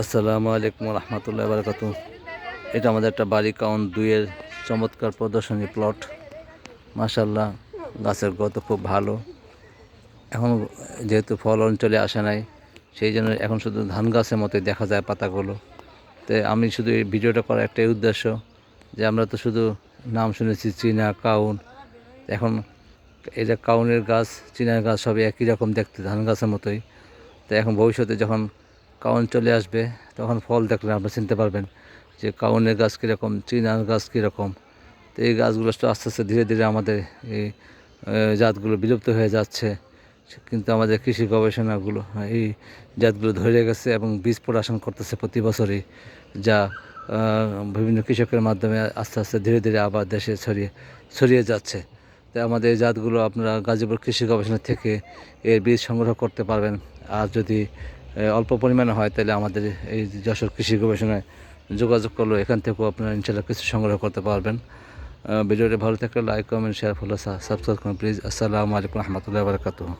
আসসালামু আলাইকুম রহমতুল্লাহ বারকাতু। এটা আমাদের একটা বাড়ি কাউন্ট 2-এর চমৎকার প্রদর্শনী প্লট। মাশাল্লাহ, গাছের গ্রোথ খুব ভালো। এখন যেহেতু ফল অঞ্চলে আসে নাই, সেই জন্য এখন শুধু ধান গাছের মতোই দেখা যায় পাতাগুলো। তো আমি শুধু এই ভিডিওটা করার একটাই উদ্দেশ্য, যে আমরা তো শুধু নাম শুনেছি চীনা কাউন। এখন এই যে কাউনের গাছ, চীনার গাছ সবই একই রকম দেখতে, ধান গাছের মতোই। তো এখন ভবিষ্যতে যখন কাউন চলে আসবে, তখন ফল দেখলে আপনারা চিনতে পারবেন যে কাউনের গাছ কীরকম, চীনার গাছ কীরকম। তো এই গাছগুলো তো আস্তে আস্তে ধীরে ধীরে আমাদের এই জাতগুলো বিলুপ্ত হয়ে যাচ্ছে, কিন্তু আমাদের কৃষি গবেষণাগুলো এই জাতগুলো ধরে গেছে এবং বীজ প্রোডাকশন করতেছে প্রতি বছরই, যা বিভিন্ন কৃষকের মাধ্যমে আস্তে আস্তে ধীরে ধীরে আবার দেশে ছড়িয়ে যাচ্ছে। তো আমাদের এই জাতগুলো আপনারা গাজীপুর কৃষি গবেষণা থেকে এর বীজ সংগ্রহ করতে পারবেন। আর যদি অল্প পরিমাণে হয়, তাহলে আমাদের এই যশোর কৃষি গবেষণায় যোগাযোগ করলে এখান থেকেও আপনারা ইনশাআল্লাহ কিছু সংগ্রহ করতে পারবেন। ভিডিওটি ভালো থাকলে like, comment, share, follow, subscribe করুন প্লিজ। আসসালামু আলাইকুম রহমতুল্লাহ বারকাতুহু।